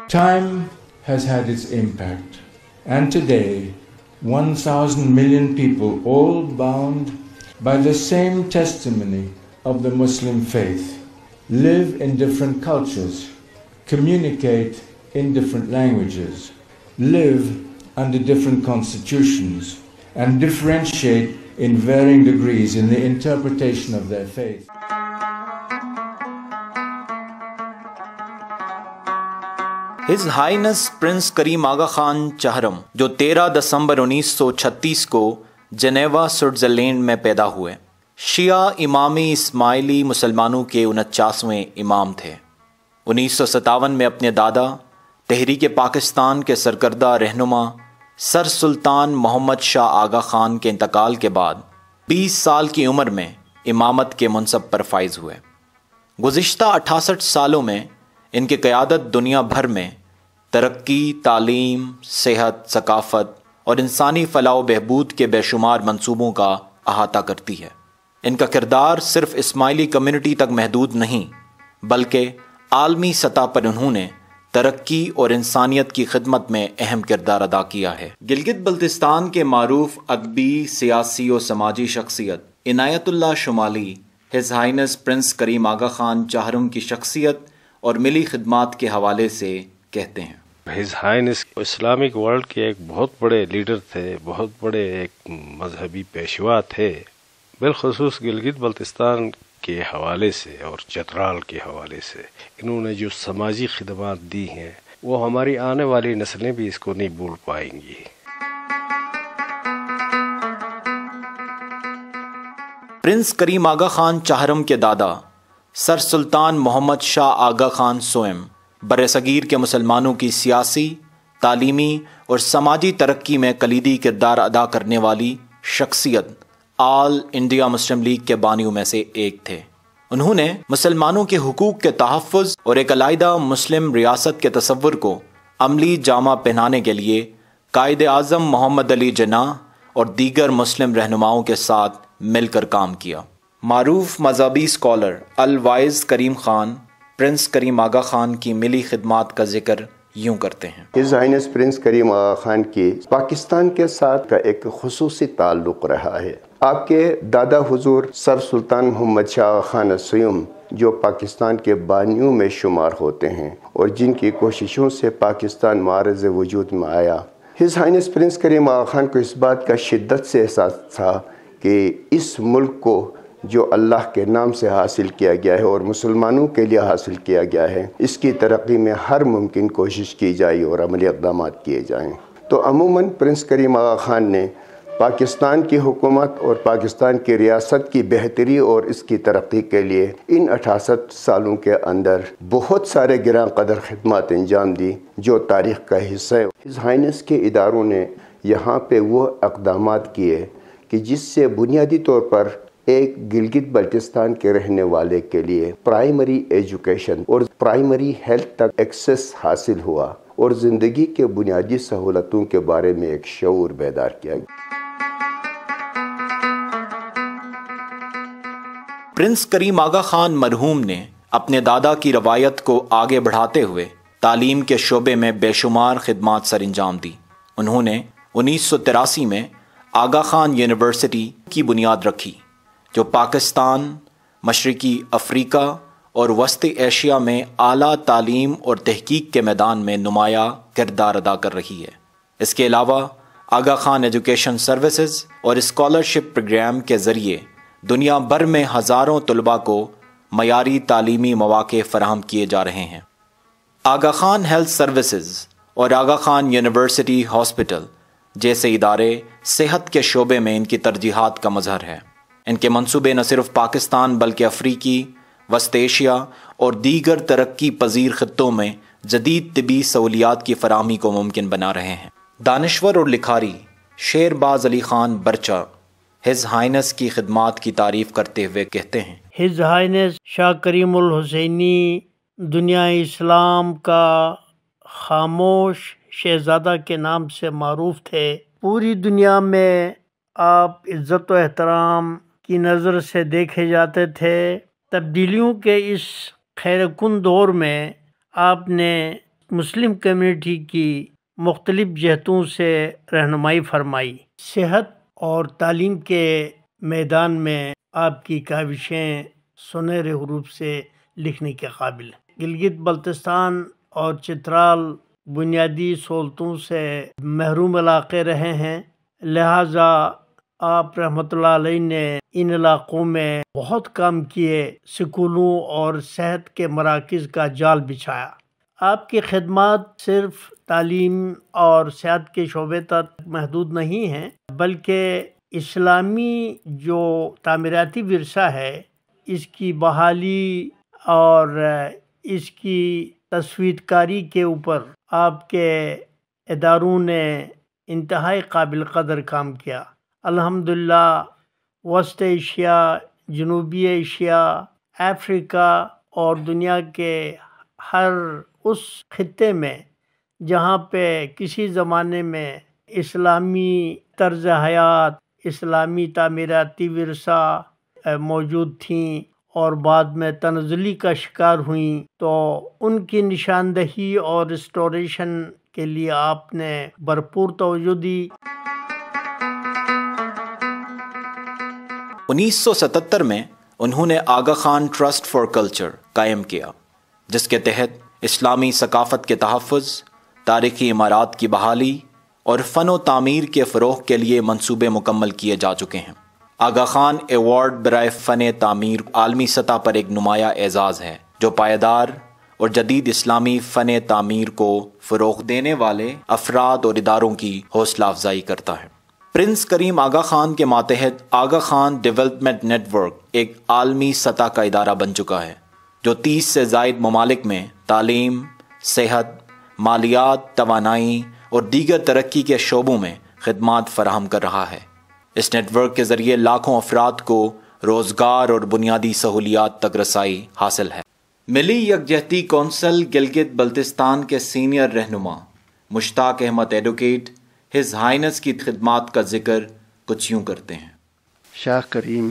Time has had its impact, and today 1,000 million people, all bound by the same testimony of the Muslim faith, live in different cultures, communicate in different languages, live under different constitutions, and differentiate in varying degrees in the interpretation of their faith. His Highness Prince Karim Aga Khan Chahram جو 13 دسمبر 1936 کو Geneva Switzerland میں پیدا ہوئے، شیعہ امامی اسماعیلی مسلمانوں کے 49ویں امام تھے۔ 1957 میں اپنے دادا تحریک پاکستان کے سرکردہ رہنما سر سلطان محمد شاہ آغا خان کے انتقال کے بعد 20 سال کی عمر میں امامت کے منصب پر فائز ہوئے۔ گزشتہ 68 سالوں میں ان کی قیادت دنیا بھر میں ترقی، تعلیم، صحت، ثقافت اور انسانی فلاح و بہبود کے بے شمار منصوبوں کا احاطہ کرتی ہے۔ ان کا کردار صرف اسماعیلی کمیونٹی تک محدود نہیں بلکہ عالمی سطح پر انہوں نے ترقی اور انسانیت کی خدمت میں اہم کردار ادا کیا ہے۔ گلگت بلتستان کے معروف ادبی، سیاسی اور سماجی شخصیت عنایت اللہ شمالی his highness prince Karim Aga Khan چہرم کی شخصیت اور ملی خدمات کے حوالے سے کہتے ہیں۔ ہز ہائنس اسلامک ورلڈ کے ایک بہت بڑے لیڈر تھے، بہت بڑے ایک مذہبی پیشوا تھے، بالخصوص گلگت بلتستان کے حوالے سے اور چترال کے حوالے سے انہوں نے جو سماجی خدمات دی ہیں وہ ہماری آنے والی نسلیں بھی اس کو نہیں بھول پائیں گی۔ پرنس کریم آغا خان چہرم کے دادا سر سلطان محمد شاہ آغا خان سوئم برصغیر کے مسلمانوں کی سیاسی، تعلیمی اور سماجی ترقی میں کلیدی کردار ادا کرنے والی شخصیت آل انڈیا مسلم لیگ کے بانیوں میں سے ایک تھے۔ انہوں نے مسلمانوں کے حقوق کے تحفظ اور ایک علیحدہ مسلم ریاست کے تصور کو عملی جامہ پہنانے کے لیے قائد اعظم محمد علی جناح اور دیگر مسلم رہنماؤں کے ساتھ مل کر کام کیا۔ معروف مذہبی اسکالر الوائز کریم خان پرنس کریم آغا خان کی ملی خدمات کا ذکر یوں کرتے ہیں۔ His highness prince Karim Aga Khan کی پاکستان کے ساتھ کا ایک خصوصی تعلق رہا ہے۔ آپ کے دادا حضور سر سلطان محمد شاہ آغا خان سوئم جو پاکستان کے بانیوں میں شمار ہوتے ہیں اور جن کی کوششوں سے پاکستان معرض وجود میں آیا، his highness prince Karim Aga Khan کو اس بات کا شدت سے احساس تھا کہ اس ملک کو جو اللہ کے نام سے حاصل کیا گیا ہے اور مسلمانوں کے لیے حاصل کیا گیا ہے، اس کی ترقی میں ہر ممکن کوشش کی جائے اور عملی اقدامات کیے جائیں۔ تو عموماً پرنس کریم آغا خان نے پاکستان کی حکومت اور پاکستان کی ریاست کی بہتری اور اس کی ترقی کے لیے ان 68 سالوں کے اندر بہت سارے گراں قدر خدمات انجام دی جو تاریخ کا حصہ ہے۔ ہز ہائنس کے اداروں نے یہاں پہ وہ اقدامات کیے کہ جس سے بنیادی طور پر ایک گلگت بلتستان کے رہنے والے کے لیے پرائمری ایجوکیشن اور پرائمری ہیلتھ تک ایکسیس حاصل ہوا اور زندگی کے بنیادی سہولتوں کے بارے میں ایک شعور بیدار کیا گیا۔ پرنس کریم آغا خان مرحوم نے اپنے دادا کی روایت کو آگے بڑھاتے ہوئے تعلیم کے شعبے میں بے شمار خدمات سر انجام دی۔ انہوں نے 1983 میں آغا خان یونیورسٹی کی بنیاد رکھی جو پاکستان، مشرقی افریقہ اور وسطی ایشیا میں اعلیٰ تعلیم اور تحقیق کے میدان میں نمایاں کردار ادا کر رہی ہے۔ اس کے علاوہ آغا خان ایجوکیشن سروسز اور اسکالرشپ پروگرام کے ذریعے دنیا بھر میں ہزاروں طلباء کو معیاری تعلیمی مواقع فراہم کیے جا رہے ہیں۔ آغا خان ہیلتھ سروسز اور آغا خان یونیورسٹی ہاسپٹل جیسے ادارے صحت کے شعبے میں ان کی ترجیحات کا مظہر ہے۔ ان کے منصوبے نہ صرف پاکستان بلکہ افریقی، وسط ایشیا اور دیگر ترقی پذیر خطوں میں جدید طبی سہولیات کی فراہمی کو ممکن بنا رہے ہیں۔ دانشور اور لکھاری شیر باز علی خان برچا ہز ہائنس کی خدمات کی تعریف کرتے ہوئے کہتے ہیں، ہز ہائنس شاہ کریم الحسینی دنیا اسلام کا خاموش شہزادہ کے نام سے معروف تھے۔ پوری دنیا میں آپ عزت و احترام کی نظر سے دیکھے جاتے تھے۔ تبدیلیوں کے اس خیر کن دور میں آپ نے مسلم کمیونٹی کی مختلف جہتوں سے رہنمائی فرمائی۔ صحت اور تعلیم کے میدان میں آپ کی کاوشیں سنہرے حروف سے لکھنے کے قابل ہیں۔ گلگت بلتستان اور چترال بنیادی سہولتوں سے محروم علاقے رہے ہیں، لہٰذا آپ رحمۃ اللہ علیہ نے ان علاقوں میں بہت کام کیے، سکولوں اور صحت کے مراکز کا جال بچھایا۔ آپ کی خدمات صرف تعلیم اور صحت کے شعبے تک محدود نہیں ہیں، بلکہ اسلامی جو تعمیراتی ورثہ ہے اس کی بحالی اور اس کی تصویر کاری کے اوپر آپ کے اداروں نے انتہائی قابل قدر کام کیا۔ الحمدللہ وسط ایشیا، جنوبی ایشیا، افریقہ اور دنیا کے ہر اس خطے میں جہاں پہ کسی زمانے میں اسلامی طرز حیات، اسلامی تعمیراتی ورثہ موجود تھیں اور بعد میں تنزلی کا شکار ہوئیں، تو ان کی نشاندہی اور ریسٹوریشن کے لیے آپ نے بھرپور توجہ دی۔ 1977 میں انہوں نے آغا خان ٹرسٹ فار کلچر قائم کیا، جس کے تحت اسلامی ثقافت کے تحفظ، تاریخی عمارات کی بحالی اور فن و تعمیر کے فروغ کے لیے منصوبے مکمل کیے جا چکے ہیں۔ آغا خان ایوارڈ برائے فن تعمیر عالمی سطح پر ایک نمایاں اعزاز ہے جو پائیدار اور جدید اسلامی فن تعمیر کو فروغ دینے والے افراد اور اداروں کی حوصلہ افزائی کرتا ہے۔ پرنس کریم آغا خان کے ماتحت آغا خان ڈیولپمنٹ نیٹ ورک ایک عالمی سطح کا ادارہ بن چکا ہے جو 30 سے زائد ممالک میں تعلیم، صحت، مالیات، توانائی اور دیگر ترقی کے شعبوں میں خدمات فراہم کر رہا ہے۔ اس نیٹ ورک کے ذریعے لاکھوں افراد کو روزگار اور بنیادی سہولیات تک رسائی حاصل ہے۔ ملی یکجہتی کونسل گلگت بلتستان کے سینئر رہنما مشتاق احمد ایڈوکیٹ ہز ہائنس کی خدمات کا ذکر کچھ یوں کرتے ہیں۔ شاہ کریم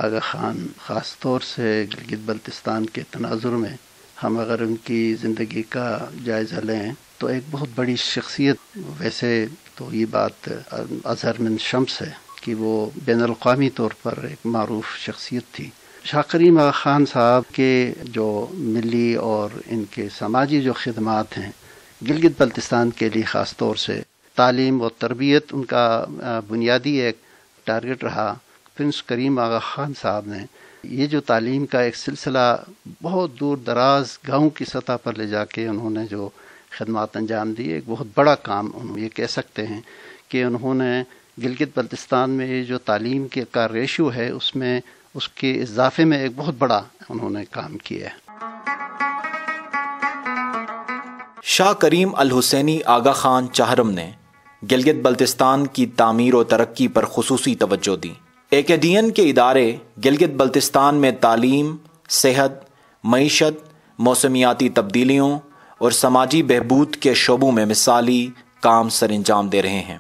آغا خان خاص طور سے گلگت بلتستان کے تناظر میں ہم اگر ان کی زندگی کا جائزہ لیں تو ایک بہت بڑی شخصیت، ویسے تو یہ بات اظہر من شمس ہے کہ وہ بین الاقوامی طور پر ایک معروف شخصیت تھی۔ شاہ کریم آغا خان صاحب کے جو ملی اور ان کے سماجی جو خدمات ہیں گلگت بلتستان کے لیے خاص طور سے تعلیم و تربیت ان کا بنیادی ایک ٹارگٹ رہا۔ پرنس کریم آغا خان صاحب نے یہ جو تعلیم کا ایک سلسلہ بہت دور دراز گاؤں کی سطح پر لے جا کے انہوں نے جو خدمات انجام دی، ایک بہت بڑا کام یہ کہہ سکتے ہیں کہ انہوں نے گلگت بلتستان میں جو تعلیم کا ریشو ہے اس میں اس کے اضافے میں ایک بہت بڑا انہوں نے کام کیا ہے۔ شاہ کریم الحسینی آغا خان چہرم نے گلگت بلتستان کی تعمیر و ترقی پر خصوصی توجہ دی۔ ایکیڈین کے ادارے گلگت بلتستان میں تعلیم، صحت، معیشت، موسمیاتی تبدیلیوں اور سماجی بہبود کے شعبوں میں مثالی کام سر انجام دے رہے ہیں۔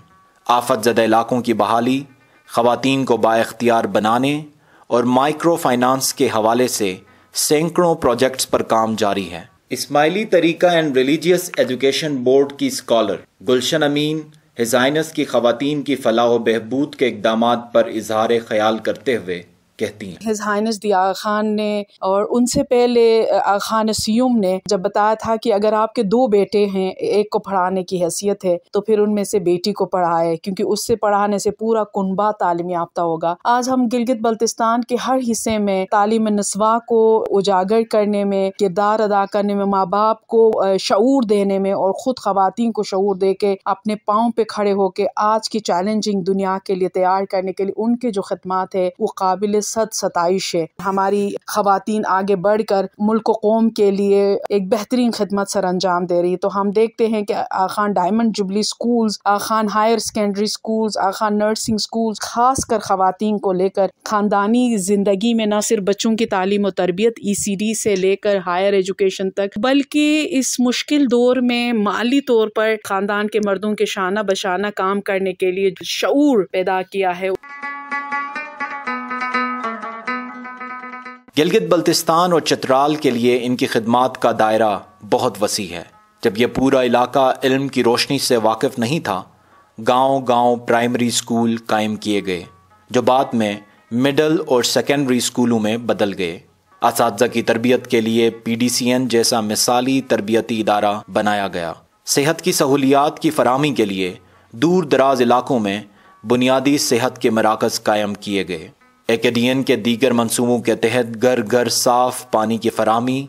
آفت زدہ علاقوں کی بحالی، خواتین کو بااختیار بنانے اور مائکرو فائنانس کے حوالے سے سینکڑوں پروجیکٹس پر کام جاری ہے۔ اسماعیلی طریقہ اینڈ ریلیجیس ایجوکیشن بورڈ کی اسکالر گلشن امین ہز ہائنس کی خواتین کی فلاح و بہبود کے اقدامات پر اظہار خیال کرتے ہوئے کہتی ہیں۔ ہز ہائنس دی آغا خان نے اور ان سے پہلے آغا خان سیوم نے جب بتایا تھا کہ اگر آپ کے 2 بیٹے ہیں، ایک کو پڑھانے کی حیثیت ہے تو پھر ان میں سے بیٹی کو پڑھائے، کیونکہ اس سے پڑھانے سے پورا کنبہ تعلیم یافتہ ہوگا۔ آج ہم گلگت بلتستان کے ہر حصے میں تعلیم نسواں کو اجاگر کرنے میں، کردار ادا کرنے میں، ماں باپ کو شعور دینے میں اور خود خواتین کو شعور دے کے اپنے پاؤں پہ کھڑے ہو کے آج کی چیلنجنگ دنیا کے لیے تیار کرنے کے لیے ان کے جو خدمات ہے وہ قابل ستائش ہے۔ ہماری خواتین آگے بڑھ کر ملک و قوم کے لیے ایک بہترین خدمت سر انجام دے رہی ہے۔ تو ہم دیکھتے ہیں کہ آغا خان ڈائمنڈ جبلی سکولز، آغا خان ہائر سیکنڈری سکولز، آغا خان نرسنگ سکولز خاص کر خواتین کو لے کر خاندانی زندگی میں نہ صرف بچوں کی تعلیم و تربیت ECD سے لے کر ہائر ایجوکیشن تک، بلکہ اس مشکل دور میں مالی طور پر خاندان کے مردوں کے شانہ بشانہ کام کرنے کے لیے شعور پیدا کیا ہے۔ گلگت بلتستان اور چترال کے لیے ان کی خدمات کا دائرہ بہت وسیع ہے۔ جب یہ پورا علاقہ علم کی روشنی سے واقف نہیں تھا، گاؤں گاؤں پرائمری اسکول قائم کیے گئے جو بعد میں مڈل اور سیکنڈری اسکولوں میں بدل گئے۔ اساتذہ کی تربیت کے لیے PDCN جیسا مثالی تربیتی ادارہ بنایا گیا۔ صحت کی سہولیات کی فراہمی کے لیے دور دراز علاقوں میں بنیادی صحت کے مراکز قائم کیے گئے۔ ایکیڈین کے دیگر منصوبوں کے تحت گھر گھر صاف پانی کی فراہمی،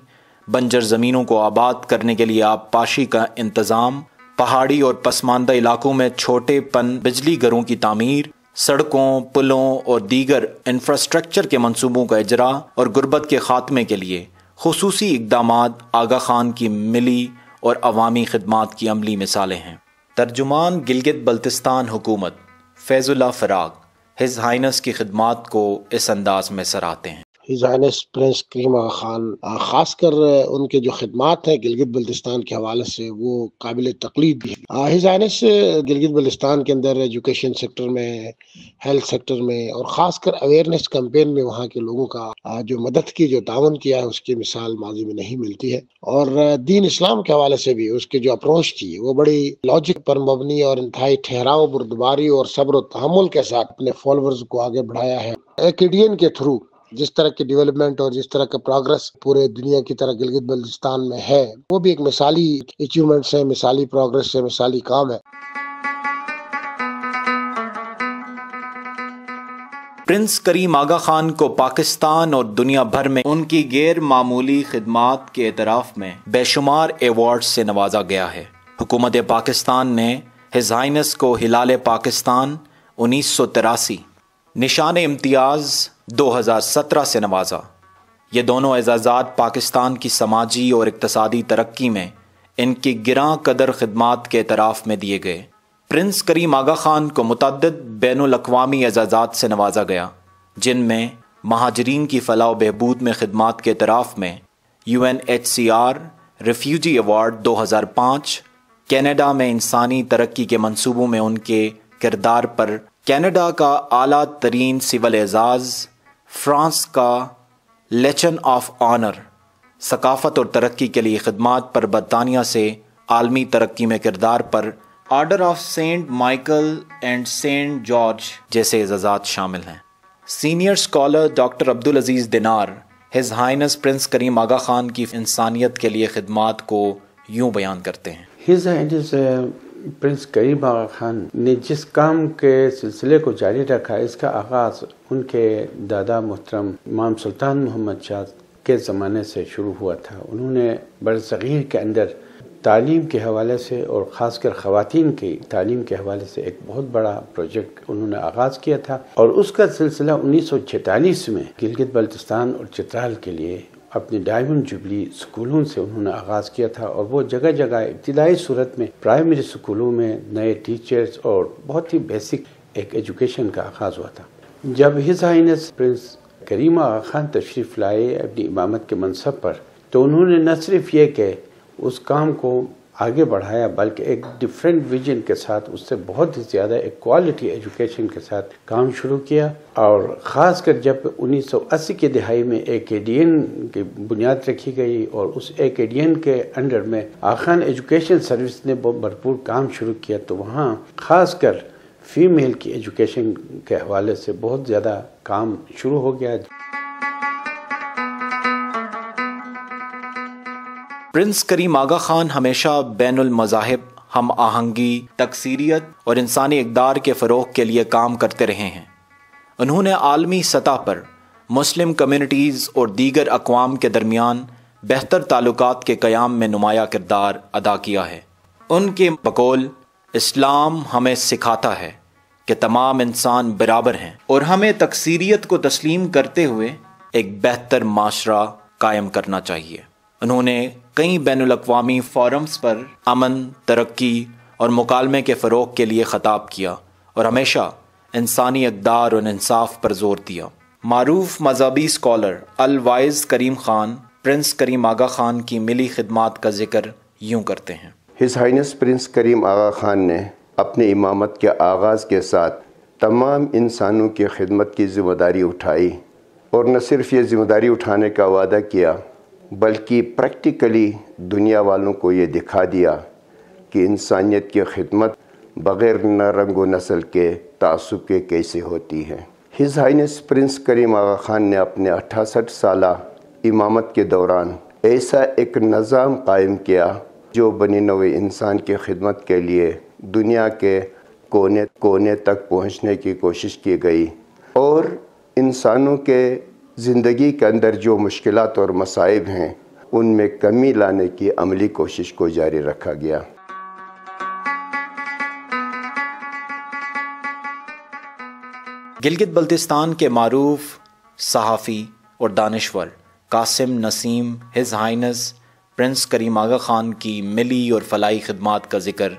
بنجر زمینوں کو آباد کرنے کے لیے آبپاشی کا انتظام، پہاڑی اور پسماندہ علاقوں میں چھوٹے پن بجلی گھروں کی تعمیر، سڑکوں، پلوں اور دیگر انفراسٹرکچر کے منصوبوں کا اجرا اور غربت کے خاتمے کے لیے خصوصی اقدامات آغا خان کی ملی اور عوامی خدمات کی عملی مثالیں ہیں۔ ترجمان گلگت بلتستان حکومت فیض اللہ فراق ہز ہائنس کی خدمات کو اس انداز میں سراہتے ہیں۔ His highness prince Karim Aga Khan خاص کر ان کے جو خدمات ہیں گلگت بلتستان کے حوالے سے وہ قابل تقلید بھی ہے۔ ہز ہائنس گلگت بلتستان کے اندر ایجوکیشن سیکٹر میں، ہیلتھ سیکٹر میں اور خاص کر اویئرنیس کیمپین میں وہاں کے لوگوں کا جو مدد کی، جو تعاون کیا ہے، اس کی مثال ماضی میں نہیں ملتی ہے۔ اور دین اسلام کے حوالے سے بھی اس کی جو اپروچ تھی وہ بڑی لاجک پر مبنی اور انتہائی ٹھہراؤ، بردباری اور صبر و تحمل کے ساتھ اپنے فالوورز کو آگے بڑھایا ہے۔ ایکیڈین کے تھرو جس طرح کی ڈیولپمنٹ اور جس طرح کا پروگرس پورے دنیا کی طرح گلگت بلتستان میں ہے، وہ بھی ایک مثالی اچیومنٹس ہے، مثالی پروگرس ہے، مثالی کام ہے۔ پرنس کریم آغا خان کو پاکستان اور دنیا بھر میں ان کی غیر معمولی خدمات کے اعتراف میں بے شمار ایوارڈ سے نوازا گیا ہے۔ حکومت پاکستان نے ہز ہائنس کو ہلال پاکستان 1983، نشان امتیاز 2017 سے نوازا۔ یہ دونوں اعزازات پاکستان کی سماجی اور اقتصادی ترقی میں ان کی گراں قدر خدمات کے اعتراف میں دیے گئے۔ پرنس کریم آغا خان کو متعدد بین الاقوامی اعزازات سے نوازا گیا، جن میں مہاجرین کی فلاح و بہبود میں خدمات کے اعتراف میں UNHCR ریفیوجی ایوارڈ 2005، کینیڈا میں انسانی ترقی کے منصوبوں میں ان کے کردار پر کینیڈا کا اعلیٰ ترین سول اعزاز، فرانس کا لیچن آف آنر، ثقافت اور ترقی کے لیے خدمات پر برطانیہ سے عالمی ترقی میں کردار پر order of saint Michael and saint George جیسے اعزازات شامل ہیں۔ Senior scholar doctor Abdulaziz Dinar his highness prince Karim Aga Khan کی انسانیت کے لیے خدمات کو یوں بیان کرتے ہیں۔ His highness prince Karim Aga Khan نے جس کام کے سلسلے کو جاری رکھا، اس کا آغاز ان کے دادا محترم امام سلطان محمد شاہ کے زمانے سے شروع ہوا تھا۔ انہوں نے برصغیر کے اندر تعلیم کے حوالے سے اور خاص کر خواتین کی تعلیم کے حوالے سے ایک بہت بڑا پروجیکٹ انہوں نے آغاز کیا تھا، اور اس کا سلسلہ 1946 میں گلگت بلتستان اور چترال کے لیے اپنی ڈائمنڈ جوبلی سکولوں سے انہوں نے آغاز کیا تھا، اور وہ جگہ جگہ ابتدائی صورت میں پرائمری سکولوں میں نئے ٹیچرز اور بہت ہی بیسک ایک ایجوکیشن کا آغاز ہوا تھا۔ جب his highness prince Karim Aga Khan تشریف لائے اپنی امامت کے منصب پر، تو انہوں نے نہ صرف یہ کہ اس کام کو آگے بڑھایا، بلکہ ایک ڈیفرنٹ ویژن کے ساتھ، اس سے بہت ہی زیادہ ایک کوالٹی ایجوکیشن کے ساتھ کام شروع کیا۔ اور خاص کر جب 1980 کی دہائی میں ایکیڈین کی بنیاد رکھی گئی، اور اس ایکیڈین کے انڈر میں آغا خان ایجوکیشن سروس نے بھرپور کام شروع کیا، تو وہاں خاص کر فیمیل کی ایجوکیشن کے حوالے سے بہت زیادہ کام شروع ہو گیا۔ پرنس کریم آغا خان ہمیشہ بین المذاہب، ہم آہنگی، تکثیریت اور انسانی اقدار کے فروغ کے لیے کام کرتے رہے ہیں۔ انہوں نے عالمی سطح پر مسلم کمیونٹیز اور دیگر اقوام کے درمیان بہتر تعلقات کے قیام میں نمایاں کردار ادا کیا ہے۔ ان کے بقول اسلام ہمیں سکھاتا ہے کہ تمام انسان برابر ہیں، اور ہمیں تکثیریت کو تسلیم کرتے ہوئے ایک بہتر معاشرہ قائم کرنا چاہیے۔ انہوں نے کئی بین الاقوامی فورمز پر امن، ترقی اور مکالمے کے فروغ کے لیے خطاب کیا، اور ہمیشہ انسانی اقدار اور انصاف پر زور دیا۔ معروف مذہبی اسکالر الوائز کریم خان پرنس کریم آغا خان کی ملی خدمات کا ذکر یوں کرتے ہیں۔ His highness prince Karim Aga Khan نے اپنی امامت کے آغاز کے ساتھ تمام انسانوں کی خدمت کی ذمہ داری اٹھائی، اور نہ صرف یہ ذمہ داری اٹھانے کا وعدہ کیا بلکہ پریکٹیکلی دنیا والوں کو یہ دکھا دیا کہ انسانیت کی خدمت بغیر رنگ و نسل کے تعصب کے کیسے ہوتی ہے۔ His highness prince Karim Aga Khan نے اپنے 68 سالہ امامت کے دوران ایسا ایک نظام قائم کیا جو بنی نوع انسان کی خدمت کے لیے دنیا کے کونے کونے تک پہنچنے کی کوشش کی گئی، اور انسانوں کے زندگی کے اندر جو مشکلات اور مصائب ہیں ان میں کمی لانے کی عملی کوشش کو جاری رکھا گیا۔ گلگت بلتستان کے معروف صحافی اور دانشور قاسم نسیم his highness prince Karim Aga Khan کی ملی اور فلاحی خدمات کا ذکر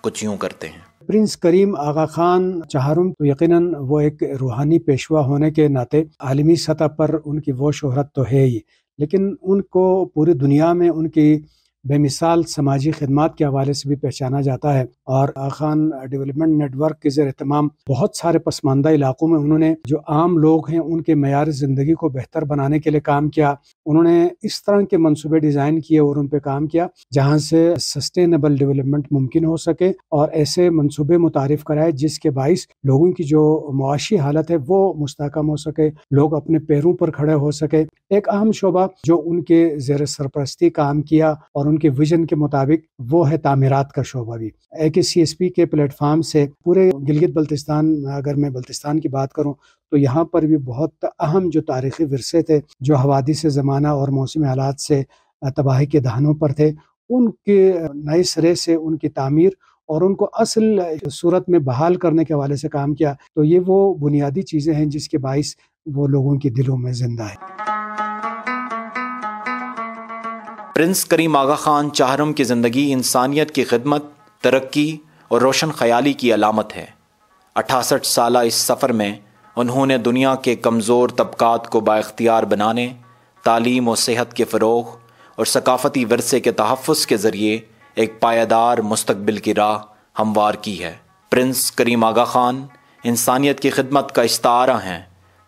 کچھ یوں کرتے ہیں۔ پرنس کریم آغا خان چہارم تو یقیناً وہ ایک روحانی پیشوا ہونے کے ناطے عالمی سطح پر ان کی وہ شہرت تو ہے ہی، لیکن ان کو پوری دنیا میں ان کی بے مثال سماجی خدمات کے حوالے سے بھی پہچانا جاتا ہے، اور آغا خان ڈیولپمنٹ نیٹ ورک کے زیر اہتمام بہت سارے پسماندہ علاقوں میں انہوں نے جو عام لوگ ہیں ان کے معیار زندگی کو بہتر بنانے کے لیے کام کیا۔ انہوں نے اس طرح کے منصوبے ڈیزائن کیے اور ان پہ کام کیا جہاں سے سسٹینیبل ڈیولپمنٹ ممکن ہو سکے، اور ایسے منصوبے متعارف کرائے جس کے باعث لوگوں کی جو معاشی حالت ہے وہ مستحکم ہو سکے، لوگ اپنے پیروں پر کھڑے ہو سکے۔ ایک اہم شعبہ جو ان کے زیر سرپرستی کام کیا اور ان کے ویژن کے مطابق وہ ہے تعمیرات کا شعبہ بھی۔ AKCSP کے پلیٹ فارم سے پورے گلگت بلتستان، اگر میں بلتستان کی بات کروں تو یہاں پر بھی بہت اہم جو تاریخی ورثے تھے جو حوادث زمانہ اور موسمی حالات سے تباہی کے دہانوں پر تھے، ان کے نئے سرے سے ان کی تعمیر اور ان کو اصل صورت میں بحال کرنے کے حوالے سے کام کیا۔ تو یہ وہ بنیادی چیزیں ہیں جس کے باعث وہ لوگوں کے دلوں میں زندہ ہے۔ پرنس کریم آغا خان چہارم کی زندگی انسانیت کی خدمت، ترقی اور روشن خیالی کی علامت ہے۔ 68 سالہ اس سفر میں انہوں نے دنیا کے کمزور طبقات کو بااختیار بنانے، تعلیم و صحت کے فروغ اور ثقافتی ورثے کے تحفظ کے ذریعے ایک پائیدار مستقبل کی راہ ہموار کی ہے۔ پرنس کریم آغا خان انسانیت کی خدمت کا استعارہ ہیں۔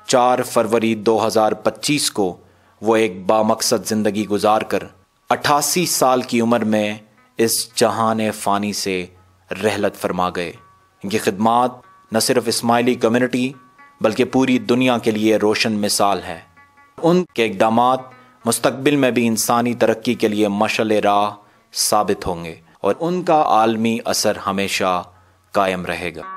4 فروری 2025 کو وہ ایک بامقصد زندگی گزار کر 88 سال کی عمر میں اس جہان فانی سے رحلت فرما گئے۔ ان کی خدمات نہ صرف اسماعیلی کمیونٹی بلکہ پوری دنیا کے لیے روشن مثال ہے۔ ان کے اقدامات مستقبل میں بھی انسانی ترقی کے لیے مشعل راہ ثابت ہوں گے اور ان کا عالمی اثر ہمیشہ قائم رہے گا۔